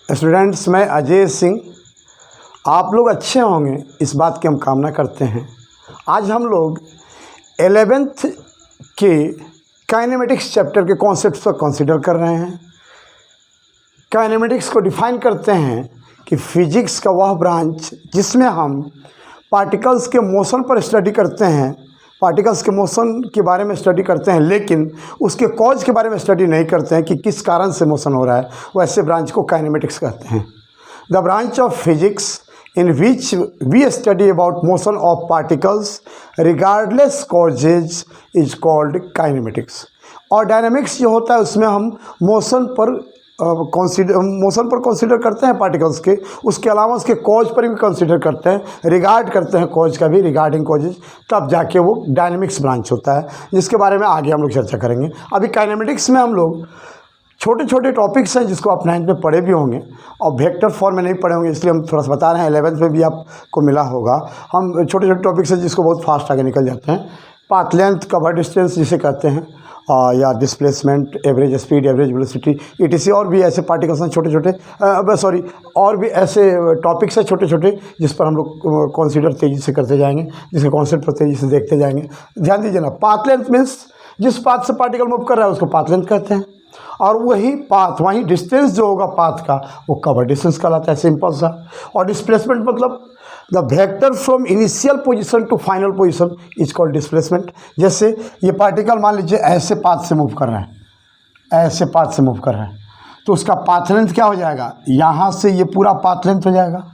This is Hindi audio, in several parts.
स्टूडेंट्स, मैं अजय सिंह। आप लोग अच्छे होंगे इस बात की हम कामना करते हैं। आज हम लोग 11th के काइनेमेटिक्स चैप्टर के कॉन्सेप्ट्स पर कंसीडर कर रहे हैं। काइनेमेटिक्स को डिफाइन करते हैं कि फिजिक्स का वह ब्रांच जिसमें हम पार्टिकल्स के मोशन पर स्टडी करते हैं, पार्टिकल्स के मोशन के बारे में स्टडी करते हैं, लेकिन उसके कॉज के बारे में स्टडी नहीं करते हैं कि किस कारण से मोशन हो रहा है। वैसे ब्रांच को काइनेमेटिक्स कहते हैं। The branch of physics in which we study about motion of particles regardless causes is called kinematics। और डायनामिक्स जो होता है उसमें हम मोशन पर कंसीडर करते हैं पार्टिकल्स के, उसके अलावा उसके कॉज पर भी कंसीडर करते हैं, रिगार्ड करते हैं कॉज का भी, रिगार्डिंग कॉजेज, तब जाके वो डायनामिक्स ब्रांच होता है, जिसके बारे में आगे हम लोग चर्चा करेंगे। अभी काइनेमेटिक्स में हम लोग छोटे छोटे टॉपिक्स हैं जिसको आप 9th में पढ़े भी होंगे और वेक्टर फॉर्म में नहीं पढ़े होंगे, इसलिए हम थोड़ा सा बता रहे हैं। 11th में भी आपको मिला होगा। हम छोटे छोटे टॉपिक्स हैं जिसको बहुत फास्ट आगे निकल जाते हैं। पाथ लेंथ, कवर डिस्टेंस जिसे कहते हैं, या displacement, average speed, average velocity, ETC, और भी ऐसे पार्टिकल्स हैं छोटे छोटे, और भी ऐसे टॉपिक्स हैं छोटे छोटे जिस पर हम लोग कंसीडर तेज़ी से करते जाएंगे, जिसके कॉन्सेप्ट पर तेज़ी से देखते जाएंगे। ध्यान दीजिए ना, पाथ लेंथ मीन्स जिस पाथ से पार्टिकल मूव कर रहा है उसको पाथ लेंथ कहते हैं, और वही पाथ, वही डिस्टेंस जो होगा पाथ का वो कवर डिस्टेंस कहलाता है, सिंपल सा। और डिस्प्लेसमेंट मतलब the vector from initial position to final position is called displacement. जैसे ये पार्टिकल मान लीजिए ऐसे पाथ से मूव कर रहा है, ऐसे पाथ से मूव कर रहा है, तो उसका पाथ लेंथ क्या हो जाएगा, यहाँ से ये पूरा पाथ लेंथ हो जाएगा,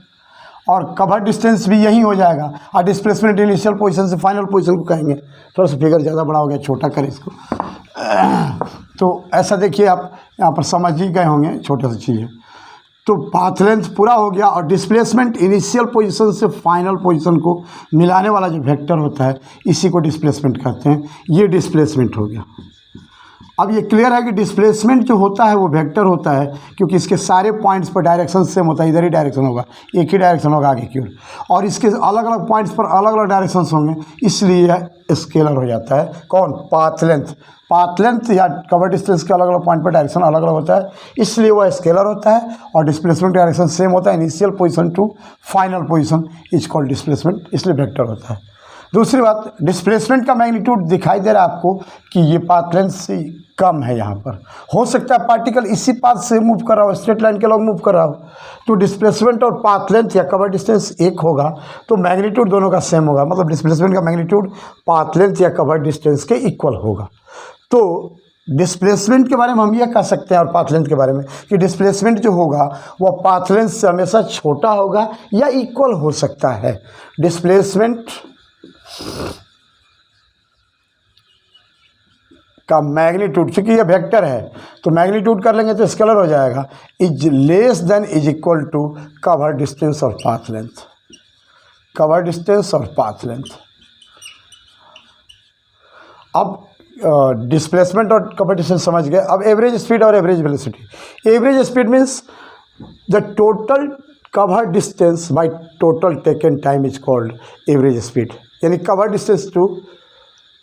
और कवर डिस्टेंस भी यही हो जाएगा। और डिस्प्लेसमेंट इनिशियल पोजीशन से फाइनल पोजीशन को कहेंगे। थोड़ा सा फिगर ज़्यादा बड़ा हो गया, छोटा करें इसको। तो ऐसा देखिए, आप यहाँ पर समझ ही गए होंगे, छोटे से चीज़ है। तो पाथ लेंथ पूरा हो गया, और डिस्प्लेसमेंट इनिशियल पोजीशन से फाइनल पोजीशन को मिलाने वाला जो वेक्टर होता है इसी को डिस्प्लेसमेंट कहते हैं। ये डिस्प्लेसमेंट हो गया। अब ये क्लियर है कि डिस्प्लेसमेंट जो होता है वो वेक्टर होता है, क्योंकि इसके सारे पॉइंट्स पर डायरेक्शन सेम होता है, इधर ही डायरेक्शन होगा, एक ही डायरेक्शन होगा आगे की ओर, और इसके अलग अलग पॉइंट्स पर अलग अलग डायरेक्शंस होंगे, इसलिए यह स्केलर हो जाता है। कौन? Path length. पाथ लेंथ या कवर डिस्टेंस के अलग अलग पॉइंट पर डायरेक्शन अलग अलग होता है, इसलिए वह स्केलर होता है। और डिस्प्लेसमेंट डायरेक्शन सेम होता है, initial position to final position is called displacement, इसलिए वेक्टर होता है। दूसरी बात, डिस्प्लेसमेंट का मैग्नीट्यूड दिखाई दे रहा है आपको कि ये पाथ लेंथ से कम है। यहाँ पर हो सकता है पार्टिकल इसी पाथ से मूव कर रहा हो, स्ट्रेट लाइन के लॉन्ग मूव कर रहा हो, तो डिस्प्लेसमेंट और पाथ लेंथ या कवर डिस्टेंस एक होगा, तो मैग्नीट्यूड दोनों का सेम होगा, मतलब डिस्प्लेसमेंट का मैग्नीट्यूड पाथ लेंथ या कवर डिस्टेंस के इक्वल होगा। तो डिस्प्लेसमेंट के बारे में हम यह कह सकते हैं, और पाथ लेंथ के बारे में, कि डिस्प्लेसमेंट जो होगा वह पाथ लेंथ से हमेशा छोटा होगा या इक्वल हो सकता है। डिस्प्लेसमेंट का मैग्नीट्यूड, चूंकि ये वेक्टर है तो मैग्नीट्यूड कर लेंगे तो स्केलर हो जाएगा, is less than is equal to cover distance और पाथ लेंथ। कवर डिस्टेंस और पाथ लेंथ। अब डिस्प्लेसमेंट और कवर डिस्टेंस समझ गए। अब एवरेज स्पीड और average velocity. Average speed means the total cover distance by total taken time is called average speed, यानी cover distance to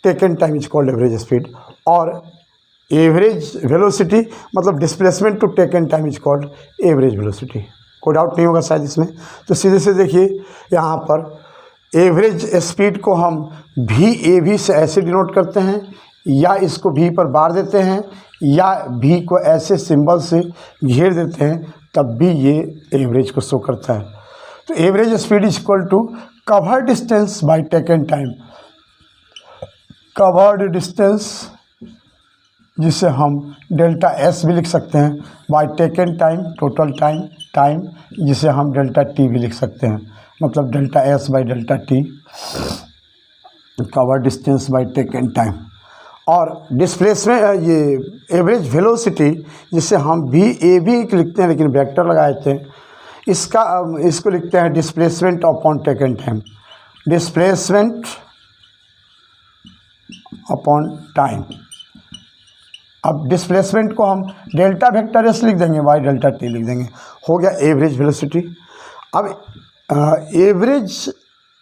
taken time is called average speed. और एवरेज वेलोसिटी मतलब displacement to taken time is called average velocity. कोई डाउट नहीं होगा शायद इसमें। तो सीधे से देखिए, यहाँ पर एवरेज स्पीड को हम VAV से ऐसे डिनोट करते हैं, या इसको V पर बार देते हैं, या V को ऐसे सिंबल से घेर देते हैं, तब भी ये एवरेज को शो करता है। तो average speed is equal to covered distance by taken time. Covered distance जिसे हम डेल्टा S भी लिख सकते हैं, by taken time, total time जिसे हम डेल्टा T भी लिख सकते हैं, मतलब delta S by delta T, cover distance by taken time. और डिस्प्लेसमेंट, ये एवरेज वेलोसिटी जिसे हम VAV लिखते हैं लेकिन वेक्टर लगाए थे, इसको लिखते हैं displacement upon taken time. Displacement upon time. अब डिस्प्लेसमेंट को हम डेल्टा वेक्टर S लिख देंगे, बाय डेल्टा T लिख देंगे, हो गया एवरेज वेलोसिटी। अब एवरेज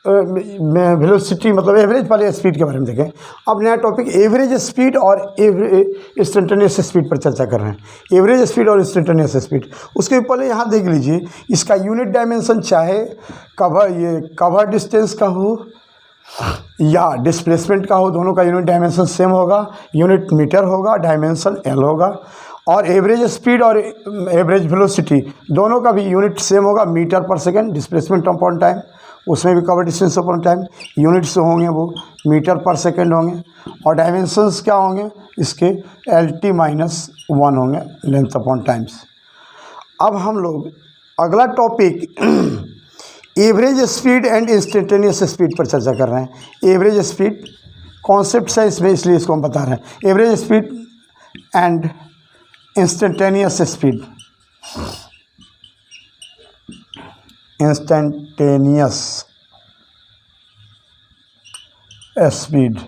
वेलोसिटी मतलब एवरेज वाले स्पीड के बारे में देखें। अब नया टॉपिक एवरेज स्पीड और इंस्टेंटेनियस स्पीड पर चर्चा कर रहे हैं। एवरेज स्पीड और इंस्टेंटेनियस स्पीड, उसके पहले यहाँ देख लीजिए इसका यूनिट डायमेंशन चाहे कवर डिस्टेंस का हो या डिस्प्लेसमेंट का हो, दोनों का यूनिट डायमेंशन सेम होगा, यूनिट मीटर होगा, डायमेंशन एल होगा। और एवरेज स्पीड और एवरेज वेलोसिटी दोनों का भी यूनिट सेम होगा, मीटर पर सेकेंड, डिस्प्लेसमेंट अपॉन टाइम, उसमें भी cover distance upon time units होंगे वो मीटर पर सेकेंड होंगे। और डायमेंशंस क्या होंगे इसके, LT-1 होंगे, लेंथ अपॉन टाइम्स। अब हम लोग अगला topic average speed and instantaneous speed पर चर्चा कर रहे हैं। एवरेज स्पीड कॉन्सेप्ट है इसमें, इसलिए इसको हम बता रहे हैं। Average speed and instantaneous speed, instantaneous speed.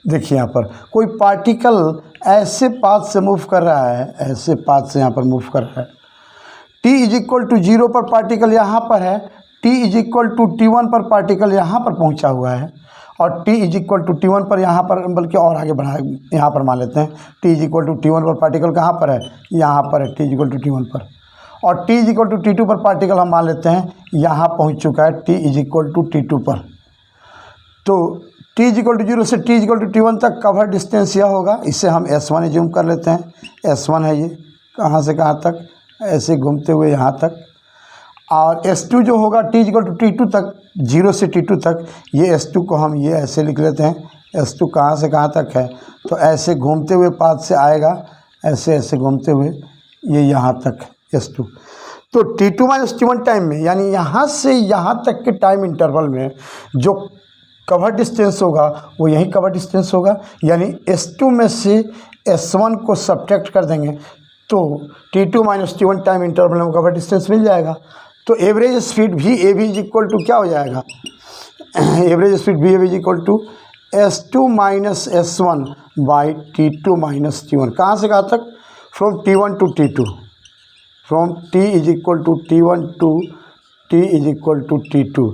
देखिए यहाँ पर कोई पार्टिकल ऐसे पाथ से मूव कर रहा है, ऐसे पाथ से यहाँ पर मूव कर रहा है। t=0 पर पार्टिकल यहाँ पर है, t=t1 पर पार्टिकल यहाँ पर पहुँचा हुआ है, और t=t1 पर यहाँ पर, बल्कि और आगे बढ़ा, यहाँ पर मान लेते हैं t=t1 पर पार्टिकल कहाँ पर है, यहाँ पर है t=t1 पर। और t=t2 पर पार्टिकल हम मान लेते हैं यहाँ पहुँच चुका है t=t2 पर। तो t=0 से t=t1 तक कवर डिस्टेंस यह होगा, इसे हम S1 एज्यूम कर लेते हैं। S1 है ये, कहाँ से कहाँ तक, ऐसे घूमते हुए यहाँ तक। और S2 जो होगा t=t2 तक, 0 से t2 तक, ये S2 को हम ये ऐसे लिख लेते हैं। S2 कहाँ से कहाँ तक है, तो ऐसे घूमते हुए पाथ से आएगा, ऐसे ऐसे घूमते हुए ये यहाँ तक S2। तो t2-t1 टाइम में, यानी यहाँ से यहाँ तक के टाइम इंटरवल में जो कवर डिस्टेंस होगा वो यही कवर डिस्टेंस होगा। यानी S2 में से S1 को सब्ट्रैक्ट कर देंगे तो t2-t1 टाइम इंटरवल में कवर डिस्टेंस मिल जाएगा। तो एवरेज स्पीड भी ए भी इक्वल टू क्या हो जाएगा, एवरेज स्पीड भी ए भी equal to S2 minus S1 by t2-t1। कहाँ से कहाँ तक, from T1 to T2, from t=T1 to t=T2।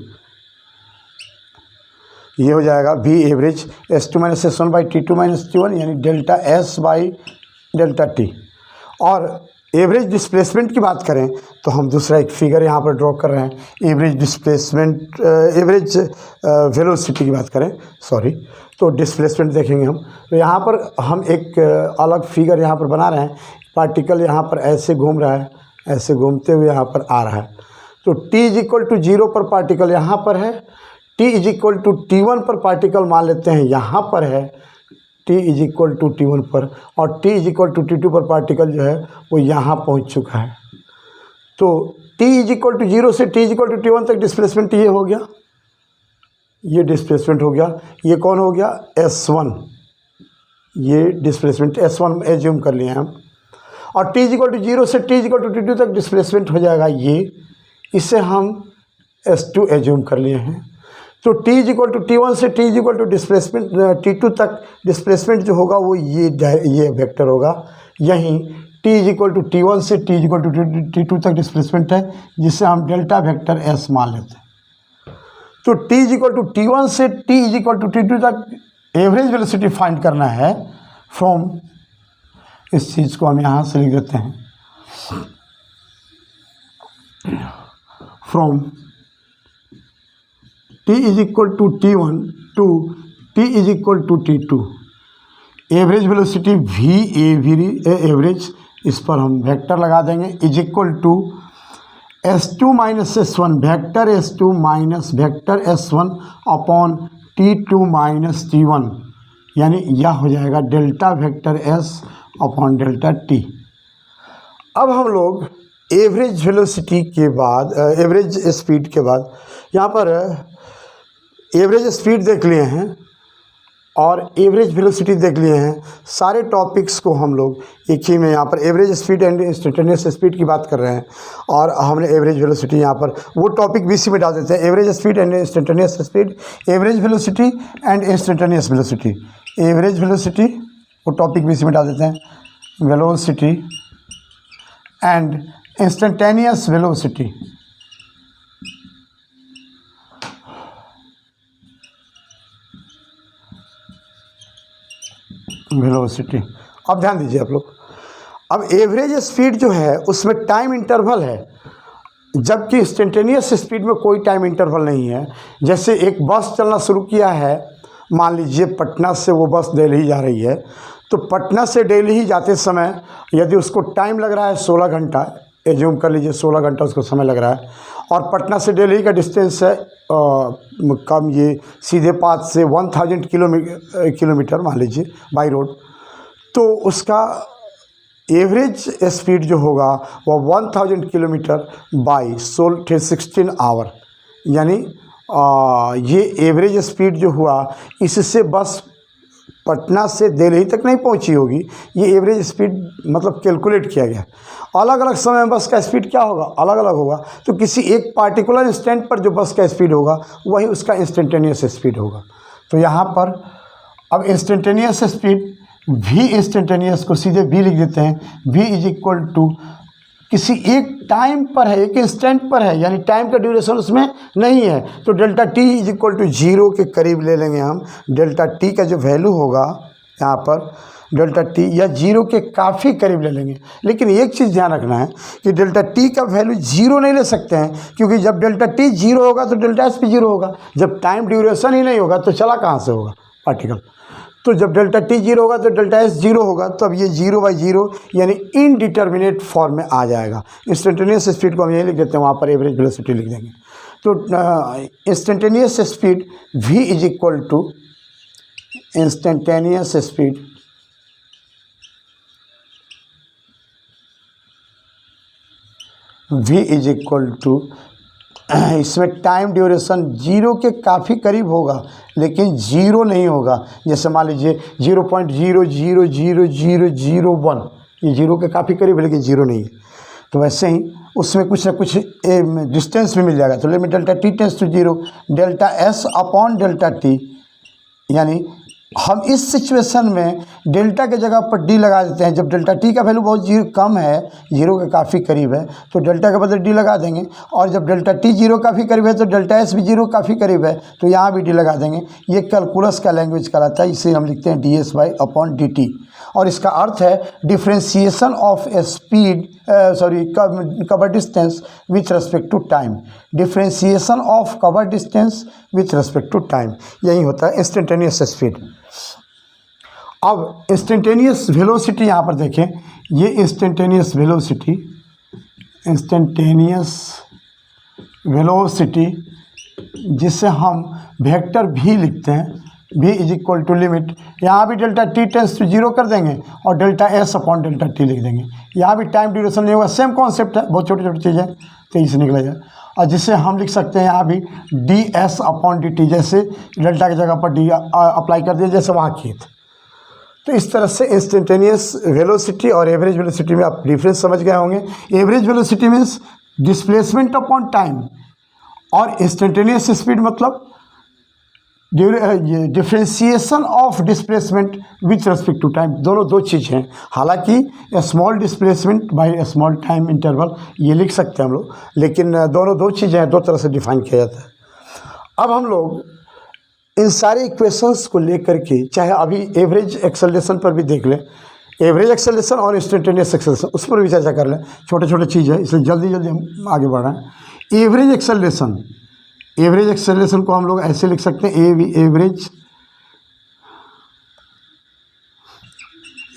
ये हो जाएगा V average S2 minus S1 by t2-t1, यानी delta S by delta T। और एवरेज डिस्प्लेसमेंट की बात करें तो हम दूसरा एक फिगर यहाँ पर ड्रॉ कर रहे हैं। एवरेज डिस्प्लेसमेंट, एवरेज वेलोसिटी की बात करें, सॉरी, तो डिस्प्लेसमेंट देखेंगे हम। तो यहाँ पर हम एक अलग फिगर यहाँ पर बना रहे हैं। पार्टिकल यहाँ पर ऐसे घूम रहा है, ऐसे घूमते हुए यहाँ पर आ रहा है। तो t=0 पर पार्टिकल यहाँ पर है, t=t1 पर पार्टिकल मान लेते हैं यहाँ पर है, t=t1 पर, और t=t2 पर पार्टिकल जो है वो यहाँ पहुँच चुका है। तो t=0 से t=t1 तक डिस्प्लेसमेंट ये हो गया, ये डिस्प्लेसमेंट हो गया। ये कौन हो गया, S1, ये डिस्प्लेसमेंट S1 एज्यूम कर लिए हम। और t=0 से t=t2 तक डिस्प्लेसमेंट हो जाएगा ये, इसे हम S2 एज्यूम कर लिए हैं। तो t=t1 से t=डिस्प्लेसमेंट t2 तक डिस्प्लेसमेंट जो होगा वो ये वेक्टर होगा। यहीं t=t1 से t=t2 तक डिस्प्लेसमेंट है, जिसे हम डेल्टा वेक्टर S मान लेते हैं। तो t=t1 से t=t2 तक एवरेज वेलोसिटी फाइंड करना है फ्रॉम, इस चीज़ को हम यहाँ से लिख देते हैं, from t=t1 to t=t2। Average velocity v average, इस पर हम वेक्टर लगा देंगे, = S2 minus S1 vector S2 minus vector S1 upon t2 minus t1, यानी यह हो जाएगा delta vector S upon delta T। अब हम लोग एवरेज वेलोसिटी के बाद, एवरेज स्पीड के बाद, यहाँ पर एवरेज स्पीड देख लिए हैं और एवरेज वेलोसिटी देख लिए हैं। सारे टॉपिक्स को हम लोग एक ही में, यहाँ पर average speed and instantaneous speed की बात कर रहे हैं, और हमने एवरेज वेलोसिटी यहाँ पर वो टॉपिक भी इसी में डाल देते हैं। Average speed and instantaneous speed, average velocity and instantaneous velocity, average velocity वो टॉपिक भी इसी में डाल देते हैं, velocity and instantaneous velocity, velocity. अब ध्यान दीजिए आप लोग, अब एवरेज स्पीड जो है उसमें टाइम इंटरवल है, जबकि इंस्टेंटेनियस स्पीड में कोई टाइम इंटरवल नहीं है। जैसे एक बस चलना शुरू किया है, मान लीजिए पटना से वो बस दिल्ली जा रही है, तो पटना से दिल्ली जाते समय यदि उसको टाइम लग रहा है 16 घंटा, एज्यूम कर लीजिए 16 घंटा उसको समय लग रहा है, और पटना से दिल्ली का डिस्टेंस है कम, ये सीधे पाथ से 1000 किलोमीटर मान लीजिए बाई रोड, तो उसका एवरेज स्पीड जो होगा वो 1000 किलोमीटर बाई 16 आवर, यानी ये एवरेज स्पीड जो हुआ, इससे बस पटना से दिल्ली तक नहीं पहुंची होगी। ये एवरेज स्पीड मतलब कैलकुलेट किया गया। अलग अलग समय में बस का स्पीड क्या होगा, अलग अलग होगा। तो किसी एक पार्टिकुलर इंस्टेंट पर जो बस का स्पीड होगा वही उसका इंस्टेंटेनियस स्पीड होगा। तो यहाँ पर अब इंस्टेंटेनियस स्पीड v इंस्टेंटेनियस को सीधे v लिख देते हैं। v इज इक्वल टू किसी एक टाइम पर है, एक इंस्टेंट पर है, यानी टाइम का ड्यूरेशन उसमें नहीं है, तो delta t is equal to 0 के करीब ले लेंगे हम। डेल्टा t का जो वैल्यू होगा यहाँ पर डेल्टा t या 0 के काफ़ी करीब ले लेंगे। लेकिन एक चीज़ ध्यान रखना है कि डेल्टा t का वैल्यू 0 नहीं ले सकते हैं, क्योंकि जब डेल्टा t 0 होगा तो डेल्टा s भी 0 होगा। जब टाइम ड्यूरेशन ही नहीं होगा तो चला कहाँ से होगा पार्टिकल। तो जब डेल्टा t 0 होगा तो डेल्टा s 0 होगा, तो अब ये 0/0 यानी इनडिटर्मिनेट फॉर्म में आ जाएगा। इंस्टेंटेनियस स्पीड को हम यही लिख देते हैं, वहाँ पर एवरेज वेलोसिटी लिख देंगे। तो instantaneous speed v is equal to instantaneous speed v is equal to, इसमें टाइम ड्यूरेशन 0 के काफ़ी करीब होगा लेकिन 0 नहीं होगा। जैसे मान लीजिए 0.000001, ये 0 के काफ़ी करीब है लेकिन 0 नहीं है। तो वैसे ही उसमें कुछ ना कुछ डिस्टेंस भी मिल जाएगा। तो limit delta t tends to 0 delta s upon delta t, यानी हम इस सिचुएशन में डेल्टा के जगह पर d लगा देते हैं। जब डेल्टा t का वैल्यू बहुत कम है, 0 के काफ़ी करीब है, तो डेल्टा के बदले d लगा देंगे। और जब डेल्टा t 0 काफ़ी करीब है तो डेल्टा s भी 0 काफ़ी करीब है, तो यहाँ भी d लगा देंगे। ये कैलकुलस का लैंग्वेज कहलाता है, इसे हम लिखते हैं ds//dt। और इसका अर्थ है differentiation of speed cover distance with respect to time. Differentiation of cover distance with respect to time, यही होता है इंस्टेंटेनियस स्पीड। अब इंस्टेंटेनियस वेलोसिटी यहाँ पर देखें, ये इंस्टेंटेनियस वेलोसिटी जिसे हम वेक्टर v लिखते हैं, v is equal to limit, यहाँ भी डेल्टा t टेंस टू 0 कर देंगे और delta s upon delta t लिख देंगे। यहाँ भी टाइम ड्यूरेशन नहीं होगा, सेम कॉन्सेप्ट है, बहुत छोटी छोटी चीज़ें, तो इससे निकला जाए। और जिसे हम लिख सकते हैं यहाँ भी ds अपॉन dt, जैसे डेल्टा की जगह पर d अप्लाई कर दिया जैसे वहाँ खेत। तो इस तरह से इंस्टेंटेनियस वेलोसिटी और एवरेज वेलोसिटी में आप डिफरेंस समझ गए होंगे। Average velocity means displacement upon time, और इंस्टेंटेनियस स्पीड मतलब differentiation of displacement with respect to time. दोनों दो चीज़ हैं। हालांकि small displacement by small time interval ये लिख सकते हैं हम लोग, लेकिन दोनों दो चीज़ें हैं, दो तरह से डिफाइन किया जाता है। अब हम लोग इन सारे इक्वेशंस को लेकर के, चाहे अभी एवरेज एक्सेलरेशन पर भी देख लें, एवरेज एक्सेलरेशन और इंस्टेंटेनियस एक्सेलरेशन, उस पर भी चर्चा कर लें। छोटे छोटे चीज़ है, इसलिए जल्दी जल्दी हम आगे बढ़ रहे हैं। एवरेज एक्सेलरेशन को हम लोग ऐसे लिख सकते हैं,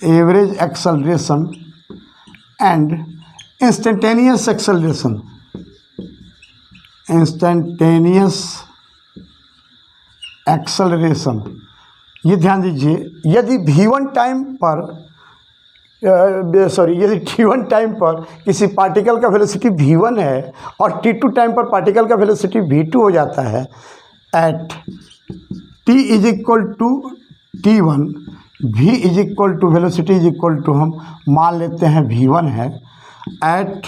average acceleration and instantaneous acceleration. ये ध्यान दीजिए, यदि t1 टाइम पर किसी पार्टिकल का वेलोसिटी v1 है और t2 टाइम पर पार्टिकल का वेलोसिटी v2 हो जाता है, at t is equal to t1, v is equal to velocity is equal to हम मान लेते हैं v1 है, at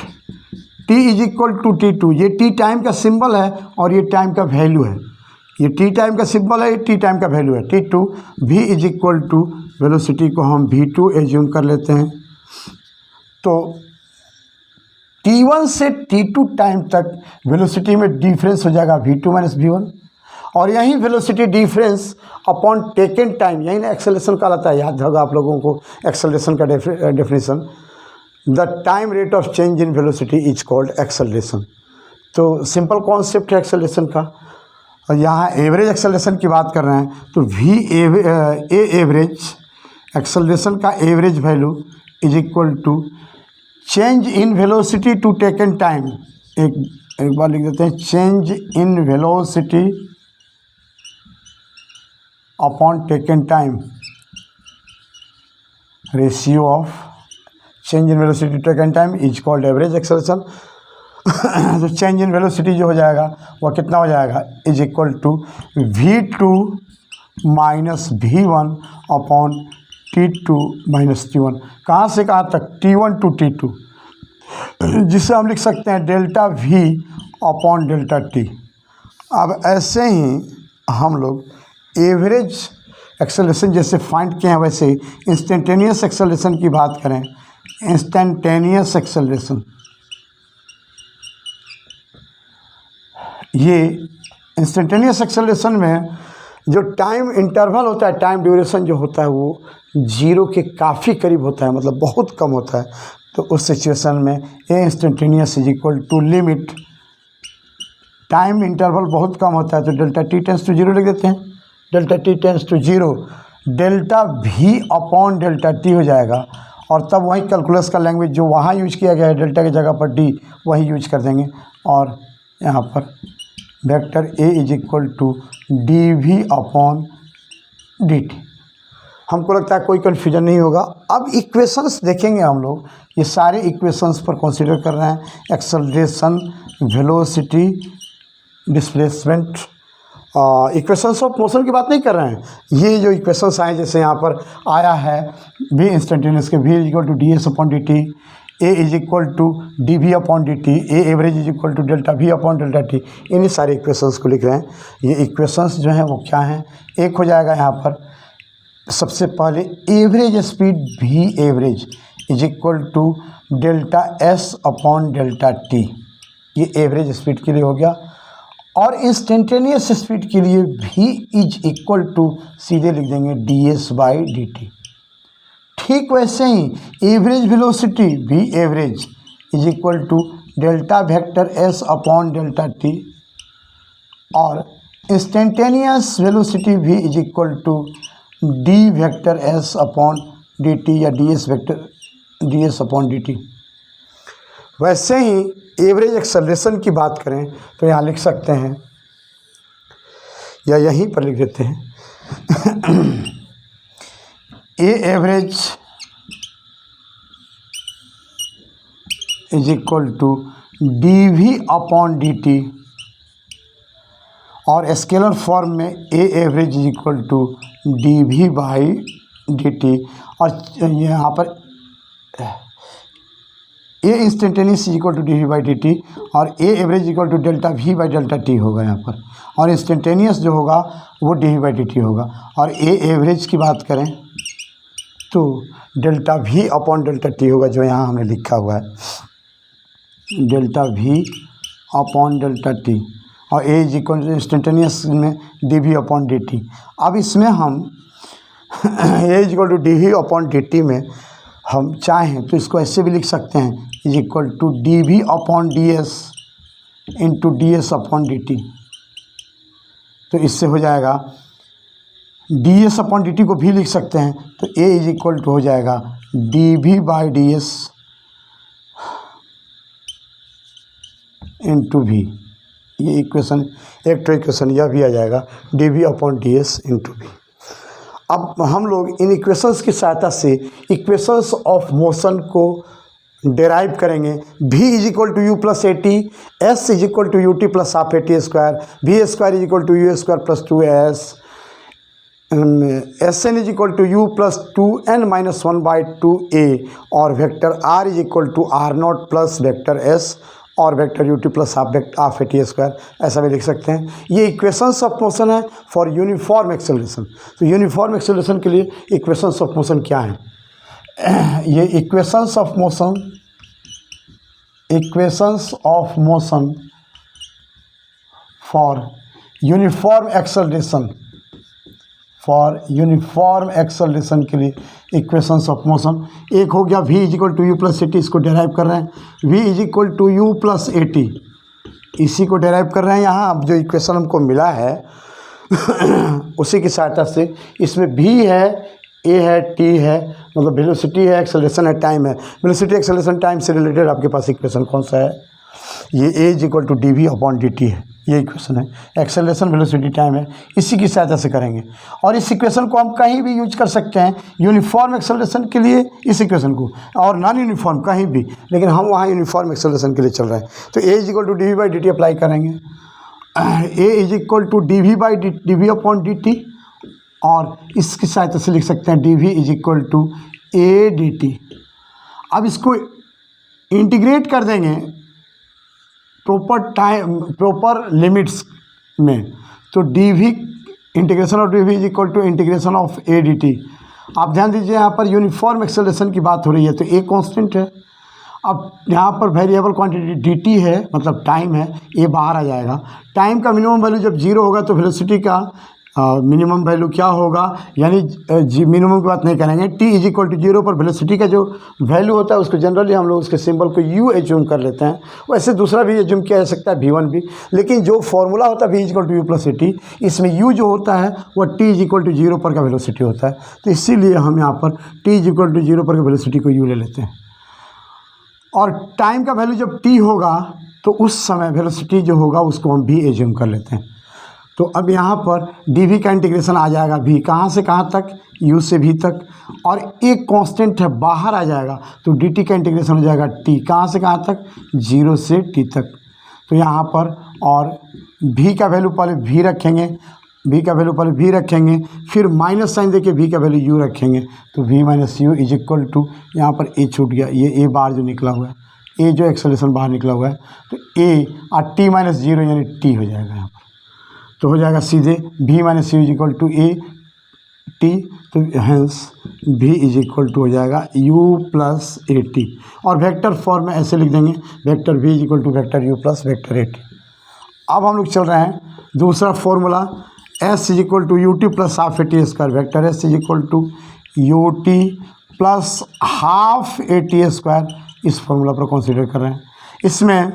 t is equal to t2, ये t टाइम का सिंबल है और ये टाइम का वैल्यू है, ये t टाइम का सिंबल है, ये t टाइम का वैल्यू है t2, v is equal to velocity को हम v2 एज्यूम कर लेते हैं। तो t1 से t2 टाइम तक वेलोसिटी में डिफरेंस हो जाएगा v2 माइनस v1, और यही velocity difference upon taken time, यही ना एक्सेलरेशन कहलाता है। याद होगा आप लोगों को एक्सेलरेशन का definition, the time rate of change in velocity is called acceleration. तो सिंपल कॉन्सेप्ट है एक्सेलरेशन का। और यहाँ एवरेज एक्सेलरेशन की बात कर रहे हैं तो वी एवरेज एक्सेलरेशन का average value is equal to change in velocity to taken time. एक बार लिख देते हैं, change in velocity upon taken time, ratio of change in velocity to taken time is called average acceleration. तो चेंज इन वेलोसिटी जो हो जाएगा वह कितना हो जाएगा, is equal to v2 minus v1 upon t2 minus t1। कहाँ से कहाँ तक, t1 टू t2, जिसे हम लिख सकते हैं delta v upon delta t। अब ऐसे ही हम लोग एवरेज एक्सेलरेशन जैसे फाइंड किए हैं वैसे इंस्टेंटेनियस एक्सेलरेशन की बात करें। इंस्टेंटेनियस एक्सेलरेशन, ये इंस्टेंटेनियस एक्सेलरेशन में जो टाइम इंटरवल होता है, टाइम ड्यूरेशन जो होता है वो जीरो के काफ़ी करीब होता है, मतलब बहुत कम होता है। तो उस सिचुएशन में a instantaneous is equal to limit, time interval बहुत कम होता है तो delta t tends to zero लिख देते हैं। Delta t tends to zero, delta v upon delta t हो जाएगा। और तब वही कैलकुलस का लैंग्वेज जो वहाँ यूज किया गया है डेल्टा की जगह पर डी, वही यूज कर देंगे। और यहाँ पर vector a is equal to d v upon d t. हमको लगता है कोई कन्फ्यूजन नहीं होगा। अब इक्वेशंस देखेंगे हम लोग, ये सारे इक्वेशंस पर कंसीडर कर रहे हैं। Acceleration, velocity, displacement, equations of motion की बात नहीं कर रहे हैं। ये जो इक्वेशंस आए जैसे यहाँ पर आया है वी इंस्टेंटेनियस के v is equal to d s upon d t, a is equal to d v upon d t, a average is equal to delta v upon delta t, इन्हीं सारे इक्वेशंस को लिख रहे हैं। ये इक्वेशंस जो हैं वो क्या हैं, एक हो जाएगा यहाँ पर सबसे पहले average speed v average is equal to delta s upon delta t, ये एवरेज स्पीड के लिए हो गया। और इंस्टेंटेनियस स्पीड के लिए वी इज इक्वल टू सीधे लिख देंगे d s by d t. ठीक वैसे ही average velocity v average is equal to delta vector s upon delta t, और instantaneous velocity v is equal to d vector s upon d t या d s vector d s upon d t. वैसे ही एवरेज एक्सेलरेशन की बात करें तो यहाँ लिख सकते हैं या यहीं पर लिख देते हैं a average is equal to d v upon d t, और स्केलर फॉर्म में a average is equal to d v by d t, और यहाँ पर a instantaneous is equal to d v by d t और a average equal to delta v by delta t होगा यहाँ पर, और इंस्टेंटेनियस जो होगा वो d v by d t होगा। और ए एवरेज की बात करें तो delta v upon delta t होगा, जो यहाँ हमने लिखा हुआ है delta v upon delta t, और a is equal to instantaneous में d v upon d t. अब इसमें हम a is equal to d v upon d t में हम चाहें तो इसको ऐसे भी लिख सकते हैं, is equal to d v upon d s into d s upon d t. तो इससे हो जाएगा d s upon d t को भी लिख सकते हैं, तो ए इज इक्वल टू हो जाएगा d v by d s into v. ये इक्वेशन, एक तो इक्वेशन यह भी आ जाएगा d v upon d s into v. अब हम लोग इन इक्वेशंस की सहायता से इक्वेशंस ऑफ मोशन को डेराइव करेंगे। v is equal to u plus a t, s is equal to u t plus half a t square, v square is equal to u square plus two S, S n is equal to u plus two n minus one by two a, और vector r is equal to r naught plus vector s और vector u t plus half a t square, ऐसा भी लिख सकते हैं। ये इक्वेशंस ऑफ मोशन है फॉर यूनिफॉर्म एक्सेलरेशन। तो यूनिफॉर्म एक्सेलरेशन के लिए इक्वेशंस ऑफ मोशन क्या है, ये equations of motion for uniform acceleration, for uniform acceleration के लिए इक्वेशंस ऑफ मोशन, एक हो गया v is equal to u plus a t, इसको डेराइव कर रहे हैं, v is equal to u plus a t, इसी को डेराइव कर रहे हैं। यहाँ अब जो इक्वेशन हमको मिला है उसी की सहायता से इसमें v है, a है, t है, मतलब वेलोसिटी है, एक्सेलरेशन है, टाइम है। वेलोसिटी एक्सेलरेशन टाइम से रिलेटेड आपके पास इक्वेशन कौन सा है, ये a is equal to d v upon d t है, ये इक्वेशन है। एक्सेलरेशन वेलोसिटी टाइम है, इसी की सहायता से करेंगे। और इस इक्वेशन को हम कहीं भी यूज कर सकते हैं, यूनिफॉर्म एक्सेलरेशन के लिए इस इक्वेशन को, और नॉन यूनिफॉर्म कहीं भी, लेकिन हम वहाँ यूनिफॉर्म एक्सेलरेशन के लिए चल रहे हैं। तो a is equal to d v by d t apply करेंगे, a is equal to d v by d v upon d t, और इसकी सहायता से लिख सकते हैं d v is equal to a d t. अब इसको इंटीग्रेट कर देंगे प्रॉपर लिमिट्स में, तो d v integration of d v is equal to integration of a d t. आप ध्यान दीजिए यहाँ पर यूनिफॉर्म एक्सेलरेशन की बात हो रही है, तो ए कांस्टेंट है। अब यहाँ पर वेरिएबल क्वांटिटी डी टी है, मतलब टाइम है, ए बाहर आ जाएगा। टाइम का मिनिमम वैल्यू जब जीरो होगा तो वेलोसिटी का मिनिमम वैल्यू क्या होगा, यानी मिनिमम की बात नहीं करेंगे। T is equal to zero पर वेलोसिटी का जो वैल्यू होता है उसको जनरली हम लोग उसके सिंबल को यू एज्यूम कर लेते हैं। वैसे दूसरा भी एज्यूम किया जा सकता है v1 भी, लेकिन जो फॉर्मूला होता है v is equal to u plus a t, इसमें u जो होता है वह t is equal to zero पर का वेलोसिटी होता है। तो इसीलिए हम यहाँ पर t is equal to zero पर का वेलोसिटी को u ले लेते हैं। और टाइम का वैल्यू जब t होगा तो उस समय वेलोसिटी जो होगा उसको हम v एज्यूम कर लेते हैं। तो अब यहाँ पर dv का इंटीग्रेशन आ जाएगा v, कहाँ से कहाँ तक, u से v तक, और एक कांस्टेंट है बाहर आ जाएगा, तो dt का इंटीग्रेशन हो जाएगा t, कहाँ से कहाँ तक, 0 से t तक। तो यहाँ पर और v का वैल्यू पहले v रखेंगे, v का वैल्यू पहले v रखेंगे, फिर माइनस साइन देके v का वैल्यू u रखेंगे, तो v minus u is equal to, यहाँ पर a छूट गया, ये a बाहर जो निकला हुआ है, a जो एक्सेलरेशन बाहर निकला हुआ है, तो a और t माइनस जीरो यानी t हो जाएगा यहाँ पर। तो हो जाएगा सीधे v minus u is equal to a t, तो hence v is equal to हो जाएगा u प्लस ए टी, और वेक्टर फॉर्म में ऐसे लिख देंगे, vector v is equal to vector u plus vector a t. अब हम लोग चल रहे हैं दूसरा formula, s is equal to u t plus half a t square, vector s is equal to u t plus half a t square, इस फॉर्मूला पर कंसीडर कर रहे हैं। इसमें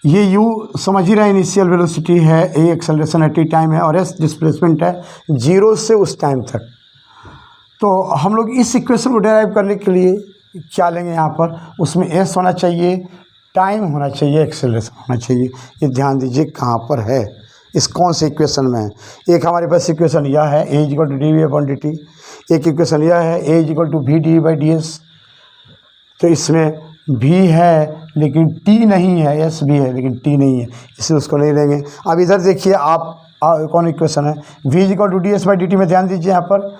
ये u समझ ही रहे इनिशियल वेलोसिटी है, a एक्सेलरेशन है, t टाइम है, और s डिस्प्लेसमेंट है 0 से उस टाइम तक। तो हम लोग इस इक्वेशन को डेराइव करने के लिए क्या लेंगे, यहाँ पर उसमें s होना चाहिए, टाइम होना चाहिए, एक्सेलरेशन होना चाहिए। ये ध्यान दीजिए कहाँ पर है, इस कौन से इक्वेशन में है। एक हमारे पास इक्वेशन यह है a is equal to d v upon d t, एक इक्वेशन यह है a is equal to v d by d s. तो इसमें v है लेकिन t नहीं है, s भी है लेकिन t नहीं है, इसलिए उसको नहीं लेंगे। अब इधर देखिए आप कौन इक्वेशन है, v is equal to d s by d t में ध्यान दीजिए, यहाँ पर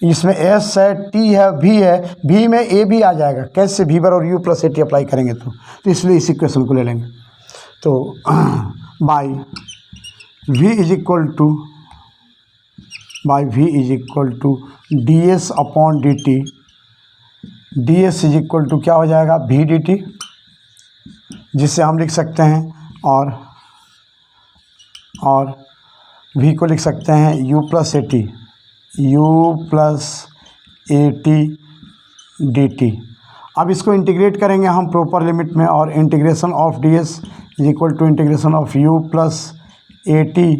इसमें s है, t है, v है, v में a भी आ जाएगा, कैसे v पर और u plus a t apply करेंगे तो इसलिए इस इक्वेशन को ले लेंगे। तो बाई v is equal to d s upon d t, d s is equal to क्या हो जाएगा, वी डी टी, जिससे हम लिख सकते हैं और v को लिख सकते हैं u plus a t, d t. अब इसको इंटीग्रेट करेंगे हम प्रॉपर लिमिट में, और integration of d s is equal to integration of u plus a t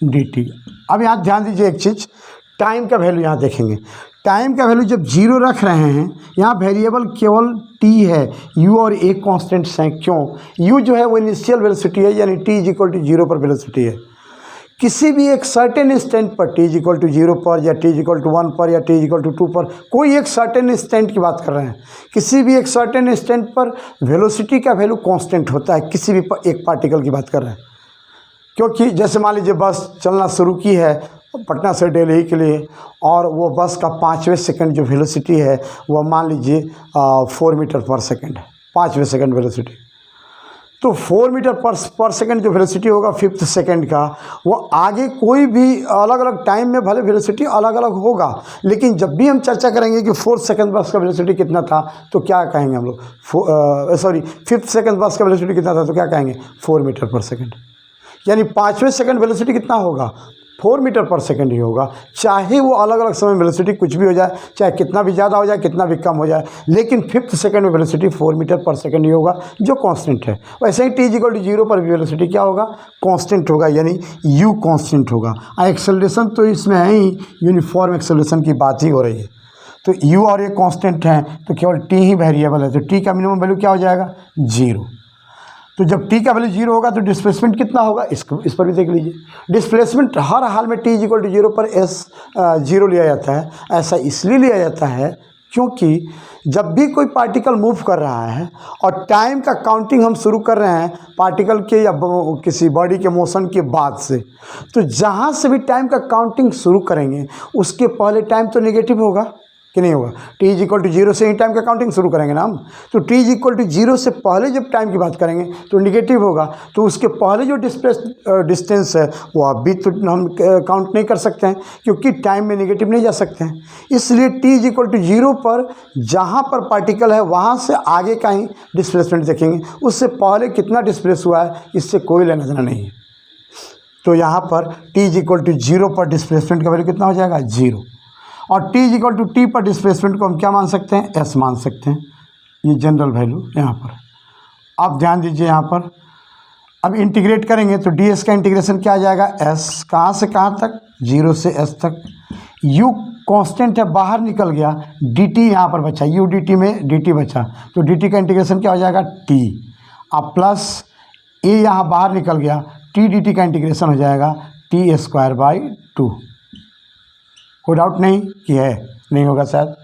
d t. अब यहाँ ध्यान दीजिए एक चीज़, टाइम का वैल्यू यहाँ देखेंगे, टाइम का वैल्यू जब जीरो रख रहे हैं, यहाँ वेरिएबल केवल t है, u और a कांस्टेंट्स हैं। क्यों, u जो है वो इनिशियल वेलोसिटी है, यानी t is equal to zero पर वेलोसिटी है। किसी भी एक सर्टेन इंस्टेंट पर t is equal to zero पर, या t इज इक्वल टू 1 पर, या t इज इक्वल टू 2 पर, कोई एक सर्टेन इंस्टेंट की बात कर रहे हैं, किसी भी एक सर्टेन इंस्टेंट पर वेलोसिटी का वैल्यू कांस्टेंट होता है, किसी भी एक पार्टिकल की बात कर रहे हैं। क्योंकि जैसे मान लीजिए बस चलना शुरू की है पटना से दिल्ली के लिए, और वो बस का 5वें सेकंड जो वेलोसिटी है वो मान लीजिए 4 मीटर पर सेकंड है, 5वें सेकंड वेलोसिटी। तो 4 मीटर पर सेकंड जो वेलोसिटी होगा 5th सेकंड का, वो आगे कोई भी अलग अलग टाइम में भले वेलोसिटी अलग अलग होगा, लेकिन जब भी हम चर्चा करेंगे कि 4th सेकंड बस का वेलोसिटी कितना था तो क्या कहेंगे हम लोग, 5th सेकंड बस का वेलोसिटी कितना था तो क्या कहेंगे, 4 मीटर पर सेकंड। यानी 5वें सेकंड वेलोसिटी कितना होगा, 4 मीटर पर सेकंड ही होगा। चाहे वो अलग अलग समय वेलोसिटी कुछ भी हो जाए, चाहे कितना भी ज़्यादा हो जाए कितना भी कम हो जाए, लेकिन 5th सेकंड में वेलोसिटी 4 मीटर पर सेकंड ही होगा, जो कांस्टेंट है। वैसे ही t=0 पर भी वेलोसिटी क्या होगा, कांस्टेंट होगा, यानी u कांस्टेंट होगा। एक्सेलरेशन तो इसमें है ही, यूनिफॉर्म एक्सेलरेशन की बात ही हो रही है। तो u और ये कांस्टेंट हैं, तो केवल t ही वेरिएबल है, तो t का मिनिमम वैल्यू क्या हो जाएगा, 0। तो जब t का वैल्यू 0 होगा तो डिस्प्लेसमेंट कितना होगा, इस पर भी देख लीजिए। डिस्प्लेसमेंट हर हाल में t=0 पर s 0 लिया जाता है। ऐसा इसलिए लिया जाता है क्योंकि जब भी कोई पार्टिकल मूव कर रहा है और टाइम का काउंटिंग हम शुरू कर रहे हैं पार्टिकल के या किसी बॉडी के मोशन के बाद से, तो जहाँ से भी टाइम का काउंटिंग शुरू करेंगे उसके पहले टाइम तो नेगेटिव होगा कि नहीं होगा। t=0 से ही टाइम का काउंटिंग शुरू करेंगे ना हम, तो t=0 से पहले जब टाइम की बात करेंगे तो नेगेटिव होगा, तो उसके पहले जो डिस्टेंस है वो अभी तो हम काउंट नहीं कर सकते हैं क्योंकि टाइम में नेगेटिव नहीं जा सकते हैं। इसलिए t=0 पर जहाँ पर पार्टिकल है वहाँ से आगे का ही डिस्प्लेसमेंट देखेंगे, उससे पहले कितना डिस्प्लेस हुआ है इससे कोई लेना देना नहीं है। तो यहाँ पर t=0 पर डिस्प्लेसमेंट का वैल्यू कितना हो जाएगा, 0। और t पर डिस्प्लेसमेंट को हम क्या मान सकते हैं, s मान सकते हैं, ये जनरल वैल्यू यहाँ पर। अब ध्यान दीजिए यहाँ पर, अब इंटीग्रेट करेंगे तो ds का इंटीग्रेशन क्या आ जाएगा, s कहाँ से कहाँ तक, 0 से s तक। u कांस्टेंट है, बाहर निकल गया, dt यहाँ पर बचा, u dt में dt बचा, तो dt का इंटीग्रेशन क्या हो जाएगा, t। अब प्लस a यहाँ बाहर निकल गया, t dt का इंटीग्रेशन हो जाएगा t²/2। कोई डाउट नहीं कि है, नहीं होगा शायद।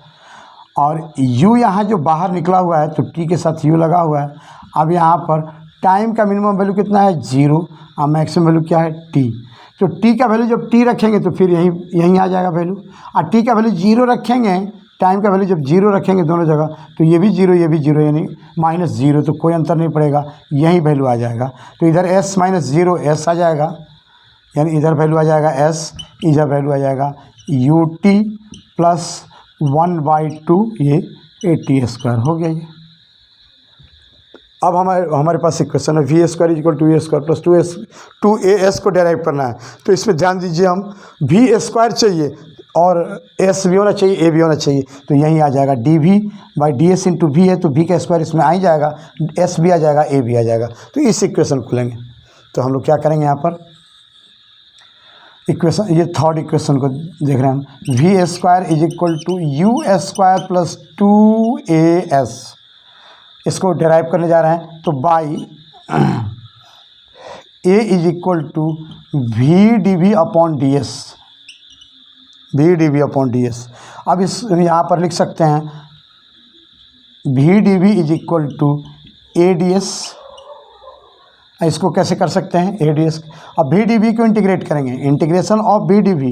और u यहाँ जो बाहर निकला हुआ है तो t के साथ u लगा हुआ है। अब यहाँ पर टाइम का मिनिमम वैल्यू कितना है, 0, और मैक्सिमम वैल्यू क्या है, t। तो t का वैल्यू जब t रखेंगे तो फिर यहीं आ जाएगा वैल्यू, और t का वैल्यू 0 रखेंगे, टाइम का वैल्यू जब 0 रखेंगे दोनों जगह तो ये भी 0 ये भी 0, यानी -0, तो कोई अंतर नहीं पड़ेगा, यही वैल्यू आ जाएगा। तो इधर s - 0 s आ जाएगा, यानी इधर वैल्यू आ जाएगा s, इधर वैल्यू आ जाएगा ut + 1/2, ये at² हो गया ये। अब हमारे पास इक्वेशन है v² = a² + 2as को डेराइव करना है। तो इसमें ध्यान दीजिए, हम v² चाहिए और s भी होना चाहिए, a भी होना चाहिए, तो यहीं आ जाएगा dv/ds × v है, तो v का स्क्वायर इसमें आ ही जाएगा, s भी आ जाएगा, a भी आ जाएगा। तो इस इक्वेशन को लेंगे, तो हम लोग क्या करेंगे यहाँ पर, इक्वेशन, ये थर्ड इक्वेशन को देख रहे हैं हम, v² = u² + 2as, इसको डेराइव करने जा रहे हैं। तो बाई a = v/dv/ds, v/dv/ds। अब इस यहाँ पर लिख सकते हैं v/dv = ads, इसको कैसे कर सकते हैं, ads। अब v/dv को इंटीग्रेट करेंगे, integration of v/dv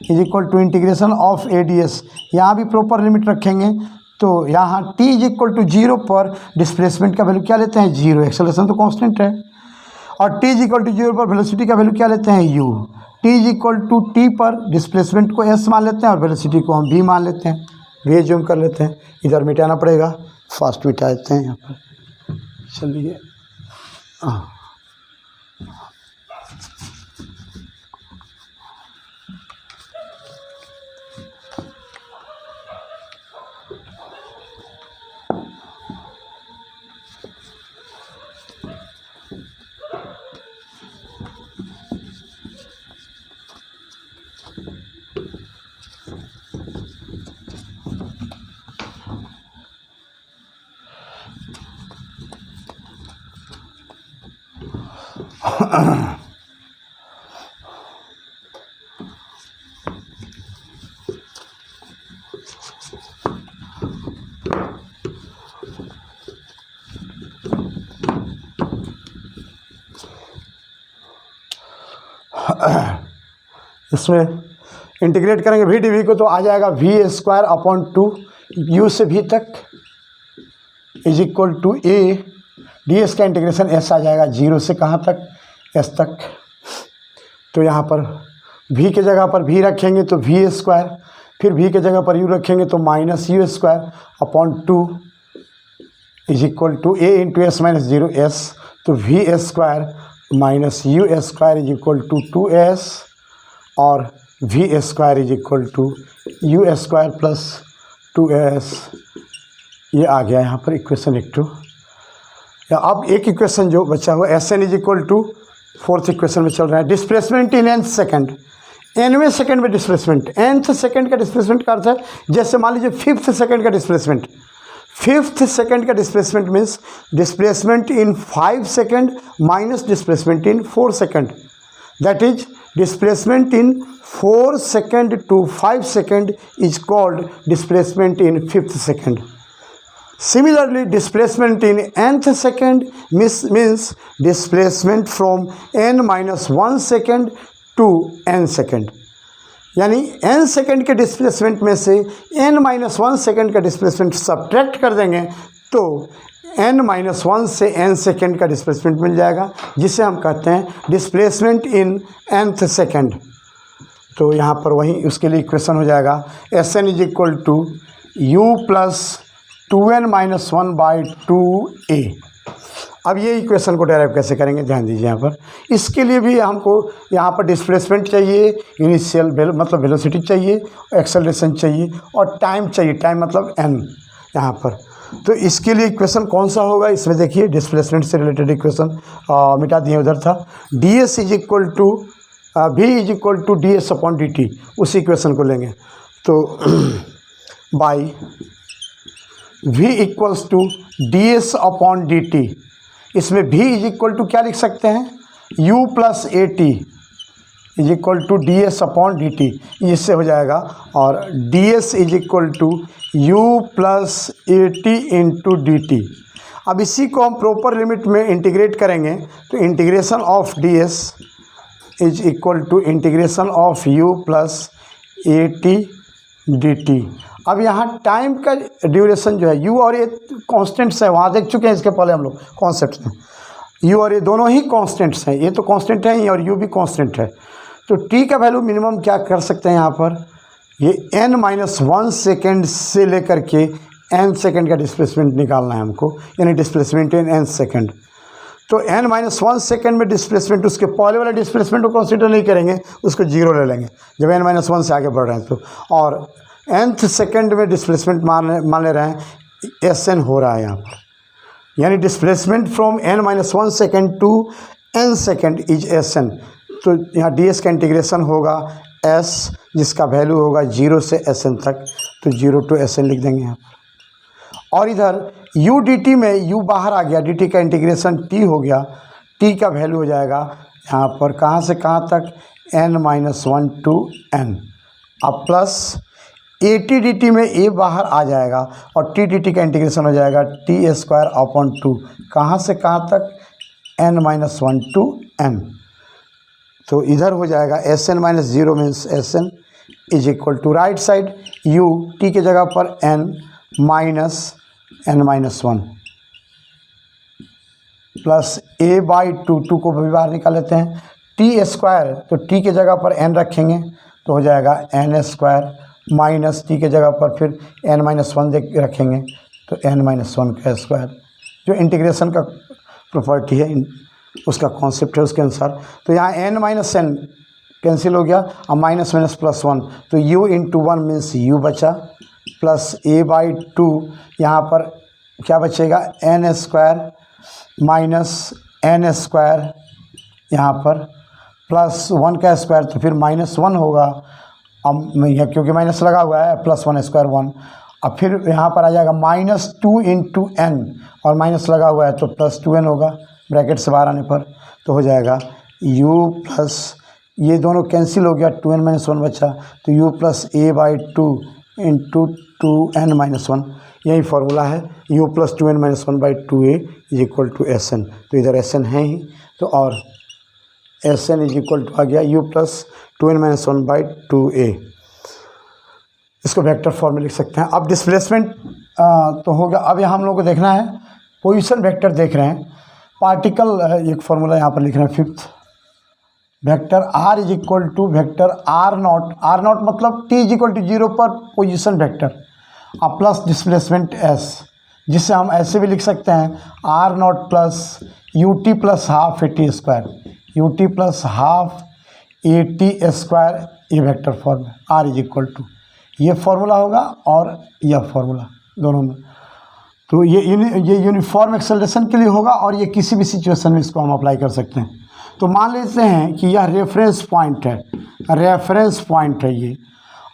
= integration of ads, यहाँ भी प्रॉपर लिमिट रखेंगे। तो यहाँ t=0 पर डिस्प्लेसमेंट का वैल्यू क्या लेते हैं, 0, एक्सेलरेशन तो कांस्टेंट है। और t=0 पर वेलोसिटी का वैल्यू क्या लेते हैं, u। t पर डिस्प्लेसमेंट को s मान लेते हैं और वेलोसिटी को हम v मान लेते हैं, रीअज्यूम कर लेते हैं। इधर मिटाना पड़ेगा, फास्ट मिटा देते हैं यहाँ पर, चलिए। इसमें इंटीग्रेट करेंगे v/dv को, तो आ जाएगा v²/2 u से v तक = a, ds का इंटीग्रेशन s आ जाएगा, 0 से कहाँ तक, s तक। तो यहाँ पर v के जगह पर v रखेंगे तो v², फिर v के जगह पर u रखेंगे तो -u²/2 = a × s - 0 s, तो v² minus u square is equal to 2s और v square is equal to u square plus 2s। ये आ गया यहाँ पर इक्वेशन 1-2। या अब एक इक्वेशन जो बचा हुआ s n is equal to fourth equation में चल रहा है डिस्प्लेसमेंट इन nth सेकंड। nवें सेकंड में डिस्प्लेसमेंट, nth सेकंड का डिस्प्लेसमेंट का अर्थ है जैसे मान लीजिए 5th सेकंड का डिस्प्लेसमेंट। 5th सेकंड का displacement means displacement in 5 second minus displacement in 4 second, that is displacement in 4 second to 5 second is called displacement in 5th second. Similarly, displacement in nth second means displacement from n minus 1 second to n second। यानी n सेकेंड के डिस्प्लेसमेंट में से n माइनस 1 सेकेंड का डिस्प्लेसमेंट सब्ट्रैक्ट कर देंगे तो n माइनस 1 से n सेकेंड का डिस्प्लेसमेंट मिल जाएगा, जिसे हम कहते हैं डिस्प्लेसमेंट इन nth सेकेंड। तो यहाँ पर वही उसके लिए इक्वेशन हो जाएगा s n is equal to u plus 2n minus 1 by 2a। अब ये इक्वेशन को डेराइव कैसे करेंगे ध्यान दीजिए यहाँ पर। इसके लिए भी हमको यहाँ पर डिस्प्लेसमेंट चाहिए, इनिशियल मतलब वेलोसिटी चाहिए, एक्सेलरेशन चाहिए और टाइम चाहिए, टाइम मतलब n यहाँ पर। तो इसके लिए इक्वेशन कौन सा होगा इसमें देखिए, डिस्प्लेसमेंट से रिलेटेड इक्वेशन मिटा दिए उधर था। ds is equal to v is equal to ds upon dt, उसी इक्वेशन को लेंगे तो बाई v equals to ds upon dt। इसमें v इज इक्वल टू क्या लिख सकते हैं, u plus a t is equal to ds upon dt, इससे हो जाएगा। और ds is equal to u plus a t into d t. अब इसी को हम प्रॉपर लिमिट में इंटीग्रेट करेंगे तो integration of ds is equal to integration of u plus a t d t. अब यहाँ टाइम का ड्यूरेशन जो है u और ये कॉन्स्टेंट्स है, वहाँ देख चुके हैं इसके पहले हम लोग कॉन्सेप्ट में। u और ये दोनों ही कॉन्स्टेंट्स हैं, ये तो कॉन्स्टेंट है ही और u भी कॉन्स्टेंट है। तो t का वैल्यू मिनिमम क्या कर सकते हैं यहाँ पर, ये n माइनस 1 सेकेंड से लेकर के n सेकेंड का डिस्प्लेसमेंट निकालना है हमको, यानी डिस्प्लेसमेंट इन n सेकेंड। तो n माइनस 1 सेकेंड में डिस्प्लेसमेंट, उसके पहले वाले डिस्प्लेसमेंट को कंसिडर नहीं करेंगे, उसको 0 ले लेंगे जब n माइनस 1 से आगे बढ़ रहे हैं तो। और nth सेकेंड में डिस्प्लेसमेंट मान ले रहे हैं Sn हो रहा है यहाँ पर, यानी displacement from n minus 1 second to n second is Sn। तो यहाँ ds का इंटीग्रेशन होगा s, जिसका वैल्यू होगा 0 से Sn तक, तो 0 टू Sn लिख देंगे यहाँ पर। और इधर u dt में u बाहर आ गया, dt का इंटीग्रेशन t हो गया, t का वैल्यू हो जाएगा यहाँ पर कहाँ से कहाँ तक, n माइनस 1 टू n। अब plus a t d t में a बाहर आ जाएगा और टी डी टी का इंटीग्रेशन हो जाएगा टी स्क्वायर अपॉन 2, कहाँ से कहाँ तक, n माइनस 1 टू n। तो इधर हो जाएगा Sn minus 0 means Sn is equal to right side u, t के जगह पर n minus n minus 1 plus a by 2 को भी बाहर निकाल लेते हैं, टी स्क्वायर तो t के जगह पर n रखेंगे तो हो जाएगा n स्क्वायर माइनस टी के जगह पर फिर n माइनस 1 रखेंगे तो n माइनस 1 का स्क्वायर, जो इंटीग्रेशन का प्रॉपर्टी है उसका कॉन्सेप्ट है उसके अनुसार। तो यहाँ n माइनस n कैंसिल हो गया, अब माइनस माइनस प्लस 1, तो u इंटू 1 मीन्स u बचा प्लस a बाई 2, यहाँ पर क्या बचेगा n square minus n square यहाँ पर प्लस 1 का स्क्वायर, तो फिर माइनस 1 होगा। अब क्योंकि माइनस लगा हुआ है प्लस 1 स्क्वायर 1, अब फिर यहाँ पर आ जाएगा माइनस 2 इंटू n और माइनस लगा हुआ है तो प्लस 2n होगा ब्रैकेट से बाहर आने पर, तो हो जाएगा u प्लस ये दोनों कैंसिल हो गया, 2n माइनस 1 बचा तो u plus a by 2 into 2n minus 1, यही फार्मूला है u plus 2n minus 1 by 2a is equal to Sn। तो इधर Sn है ही, तो और Sn इज इक्वल टू आ गया u plus 2n minus 1 by 2a, इसको वेक्टर फॉर्म में लिख सकते हैं। अब डिस्प्लेसमेंट तो हो गया। अब यहाँ हम लोग को देखना है पोजीशन वेक्टर, देख रहे हैं पार्टिकल, एक फार्मूला यहाँ पर लिख रहे हैं 5th, vector r is equal to vector r naught मतलब t इज इक्वल टू 0 पर पोजीशन वेक्टर, अब प्लस डिस्प्लेसमेंट s, जिसे हम ऐसे भी लिख सकते हैं r naught plus u t plus half a t square, u t plus half a t square, ये वेक्टर फॉर्म है। आर इज इक्वल टू ये फॉर्मूला होगा और यह फॉर्मूला दोनों में। तो ये यूनिफॉर्म एक्सेलरेशन के लिए होगा और ये किसी भी सिचुएशन में इसको हम अप्लाई कर सकते हैं। तो मान लेते हैं कि यह रेफरेंस पॉइंट है, रेफरेंस पॉइंट है ये,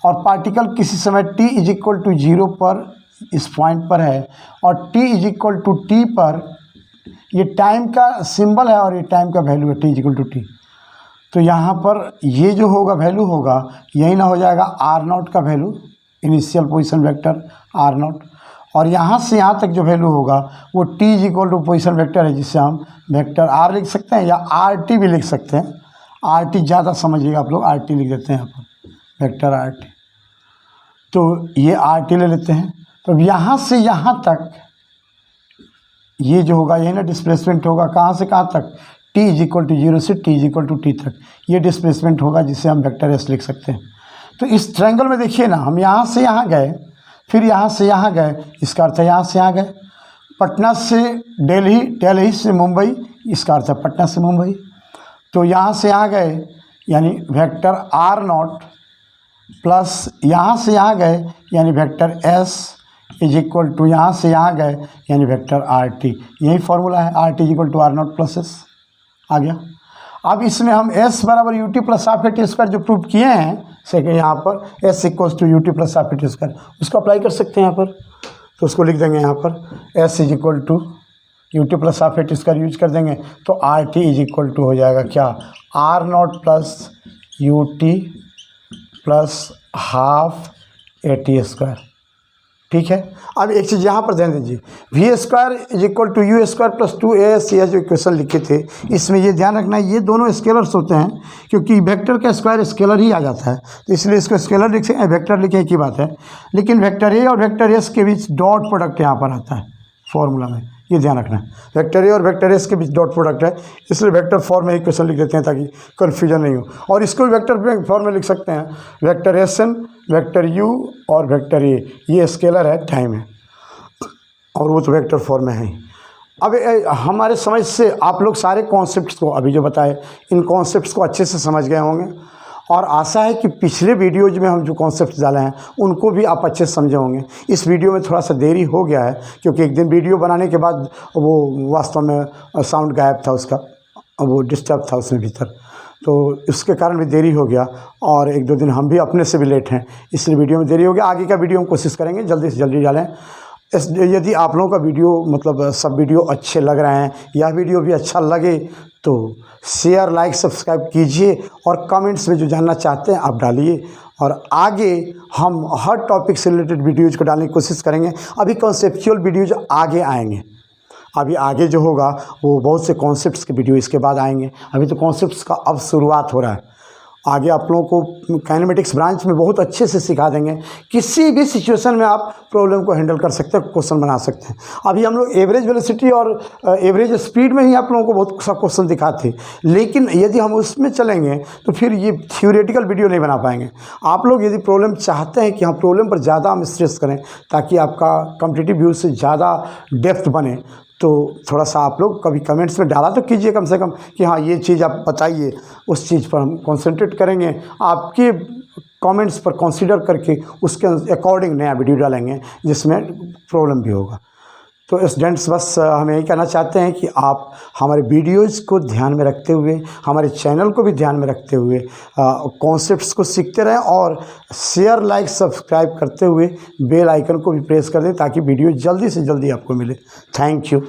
और पार्टिकल किसी समय t इज इक्वल टू 0 पर इस पॉइंट पर है और t is equal to t पर, ये टाइम का सिंबल है और ये टाइम का वैल्यू है, t is equal to t. तो यहाँ पर ये जो होगा वैल्यू होगा, यही ना हो जाएगा आर नॉट का value, initial position vector r naught, और यहाँ से यहाँ तक जो वैल्यू होगा वो t is equal to position vector है, जिससे हम वेक्टर r लिख सकते हैं या आर टी भी लिख सकते हैं। आर टी ज़्यादा समझिएगा आप लोग, आर टी लिख देते हैं यहाँ पर, वेक्टर आर टी। तो ये आर टी ले लेते हैं। तो यहाँ से यहाँ तक ये जो होगा यही ना डिस्प्लेसमेंट होगा, कहाँ से कहाँ तक, t इज इक्वल टू 0 से t is equal to t तक, ये डिस्प्लेसमेंट होगा जिसे हम वेक्टर एस लिख सकते हैं। तो इस ट्रायंगल में देखिए ना, हम यहाँ से यहाँ गए, फिर यहाँ से यहाँ गए, इसका अर्थ है यहाँ से यहाँ गए, पटना से दिल्ली, दिल्ली से मुंबई, इसका अर्थ है पटना से मुंबई। तो यहाँ से यहाँ गए यानी वेक्टर आर नॉट प्लस यहाँ से यहाँ गए यानी vector s is equal to यहाँ से यहाँ गए यानी वेक्टर आर टी। यही फॉर्मूला है, r t is equal to r naught plus s आ गया। अब इसमें हम s बराबर u t plus half a t square जो प्रूव किए हैं सेकेंड, यहाँ पर s equals to u t plus half a t square, उसको अप्लाई कर सकते हैं यहाँ पर। तो उसको लिख देंगे यहाँ पर s is equal to u t plus half a t square use कर देंगे, तो r t is equal to हो जाएगा क्या, r naught plus u t plus half a t square. ठीक है। अब एक चीज़ यहाँ पर ध्यान दीजिए, v square is equal to u square plus 2as, यह जो इक्वेशन लिखे थे इसमें ये ध्यान रखना है ये दोनों स्केलर्स होते हैं, क्योंकि वेक्टर का स्क्वायर स्केलर ही आ जाता है, तो इसलिए इसको स्केलर लिखे, वेक्टर लिखे एक ही बात है। लेकिन वेक्टर ए और वेक्टर एस के बीच डॉट प्रोडक्ट यहाँ पर आता है फॉर्मूला में, ये ध्यान रखना है। वेक्टर ए और वेक्टर एस के बीच डॉट प्रोडक्ट है, इसलिए वेक्टर फॉर्म में इक्वेशन लिख देते हैं ताकि कन्फ्यूजन नहीं हो। और इसको भी वेक्टर फॉर्म में लिख सकते हैं, vector s n, vector u और वेक्टर ए, ये स्केलर है, टाइम है, और वो तो वेक्टर फॉर्म में है। अब हमारे समझ से आप लोग सारे कॉन्सेप्ट्स को अभी जो बताए, इन कॉन्सेप्ट्स को अच्छे से समझ गए होंगे, और आशा है कि पिछले वीडियोज में हम जो कॉन्सेप्ट डाले हैं उनको भी आप अच्छे से समझे होंगे। इस वीडियो में थोड़ा सा देरी हो गया है, क्योंकि एक दिन वीडियो बनाने के बाद वो वास्तव में साउंड गायब था उसका, वो डिस्टर्ब था उसमें भीतर, तो उसके कारण भी देरी हो गया, और एक दो दिन हम भी अपने से भी लेट हैं, इसलिए वीडियो में देरी हो गया। आगे का वीडियो हम कोशिश करेंगे जल्दी से जल्दी डालें। यदि आप लोगों का वीडियो मतलब सब वीडियो अच्छे लग रहे हैं, यह वीडियो भी अच्छा लगे तो शेयर, लाइक, सब्सक्राइब कीजिए, और कमेंट्स में जो जानना चाहते हैं आप डालिए, और आगे हम हर टॉपिक से रिलेटेड वीडियोज़ को डालने की कोशिश करेंगे। अभी कॉन्सेप्चुअल वीडियोज़ आगे आएंगे, अभी आगे जो होगा वो बहुत से कॉन्सेप्ट्स के वीडियो इसके बाद आएंगे। अभी तो कॉन्सेप्ट्स का अब शुरुआत हो रहा है, आगे आप लोगों को काइनेमेटिक्स ब्रांच में बहुत अच्छे से सिखा देंगे। किसी भी सिचुएशन में आप प्रॉब्लम को हैंडल कर सकते हैं, क्वेश्चन बना सकते हैं। अभी हम लोग एवरेज वेलोसिटी और एवरेज स्पीड में ही आप लोगों को बहुत सा क्वेश्चन दिखाते, लेकिन यदि हम उसमें चलेंगे तो फिर ये थ्योरेटिकल वीडियो नहीं बना पाएंगे। आप लोग यदि प्रॉब्लम चाहते हैं कि हम प्रॉब्लम पर ज़्यादा हम स्ट्रेस करें ताकि आपका कॉम्पिटिटिव व्यू से ज़्यादा डेप्थ बने, तो थोड़ा सा आप लोग कभी कमेंट्स में डाला तो कीजिए कम से कम कि हाँ ये चीज़ आप बताइए, उस चीज़ पर हम कंसंट्रेट करेंगे, आपके कमेंट्स पर कंसीडर करके उसके अकॉर्डिंग नया वीडियो डालेंगे जिसमें प्रॉब्लम भी होगा। तो स्टूडेंट्स बस हम यही कहना चाहते हैं कि आप हमारे वीडियोज़ को ध्यान में रखते हुए, हमारे चैनल को भी ध्यान में रखते हुए कॉन्सेप्ट्स को सीखते रहें, और शेयर, लाइक, सब्सक्राइब करते हुए बेल आइकन को भी प्रेस कर दें ताकि वीडियो जल्दी से जल्दी आपको मिले। Thank you.